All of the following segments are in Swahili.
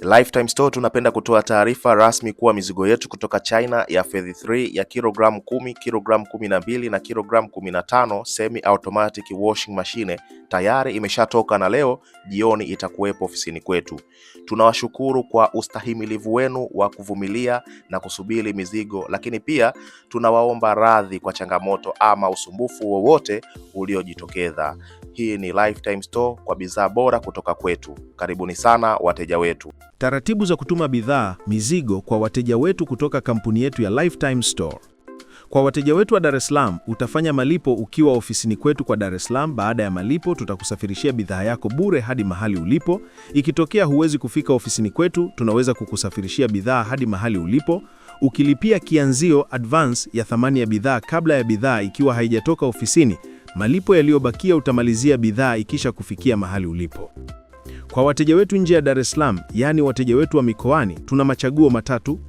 Lifetime Store tunapenda kutoa taarifa rasmi kuwa mizigo yetu kutoka China ya Phase 3 ya kilogramu 10, kilogramu 12 na kilogramu 15 semi automatic washing machine tayari imeshatoka na leo jioni itakuwepo ofisini kwetu. Tunawashukuru kwa ustahimilivu wenu wa kuvumilia na kusubiri mizigo, lakini pia tunawaomba radhi kwa changamoto ama usumbufu wowote uliojitokeza. Hii ni Lifetime Store kwa bidhaa bora kutoka kwetu. Karibuni sana wateja wetu. Taratibu za kutuma bidhaa, mizigo kwa wateja wetu kutoka kampuni yetu ya Lifetime Store. Kwa wateja wetu wa Dar es Salaam, utafanya malipo ukiwa ofisini kwetu kwa Dar es Salaam. Baada ya malipo, tutakusafirishia bidhaa yako bure hadi mahali ulipo. Ikitokea huwezi kufika ofisini kwetu, tunaweza kukusafirishia bidhaa hadi mahali ulipo. Ukilipia kianzio advance ya thamani ya bidhaa kabla ya bidhaa ikiwa haijatoka ofisini, malipo yaliyobakia utamalizia bidhaa ikisha kufikia mahali ulipo. Kwa wateja wetu nje ya Dar es Salaam, yaani wateja wetu wa mikoani, tuna machaguo matatu.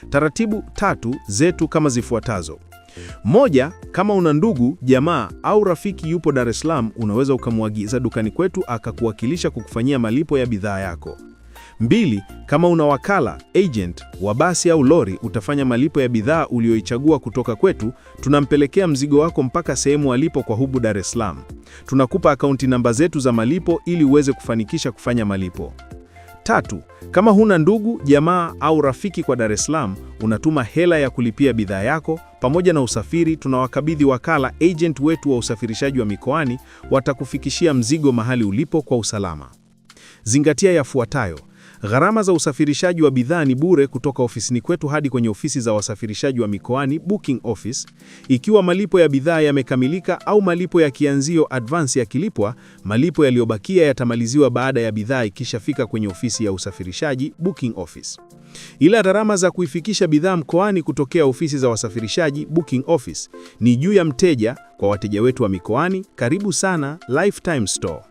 Taratibu tatu zetu kama zifuatazo. Moja, kama una ndugu, jamaa au rafiki yupo Dar es Salaam, unaweza ukamwagiza dukani kwetu akakuwakilisha kukufanyia malipo ya bidhaa yako. 2, kama una wakala, agent wa basi au lori, utafanya malipo ya bidhaa ulioichagua kutoka kwetu, tunampelekea mzigo wako mpaka sehemu alipo kwa hubu Dar es Salaam. Tunakupa akaunti namba zetu za malipo ili uweze kufanikisha kufanya malipo. 3, kama huna ndugu, jamaa au rafiki kwa Dar es Salaam, unatuma hela ya kulipia bidhaa yako pamoja na usafiri, tunawakabidhi wakala, agent wetu wa usafirishaji wa mikoani, watakufikishia mzigo mahali ulipo kwa usalama. Zingatia yafuatayo. Gharama za usafirishaji wa bidhaa ni bure kutoka ofisini kwetu hadi kwenye ofisi za wasafirishaji wa mikoani, booking office. Ikiwa malipo ya bidhaa yamekamilika au malipo ya kianzio advance yakilipwa, malipo yaliyobakia yatamaliziwa baada ya bidhaa ikishafika kwenye ofisi ya usafirishaji, booking office. Ila gharama za kuifikisha bidhaa mkoani kutokea ofisi za wasafirishaji, booking office, ni juu ya mteja. Kwa wateja wetu wa mikoani, karibu sana Lifetime Store.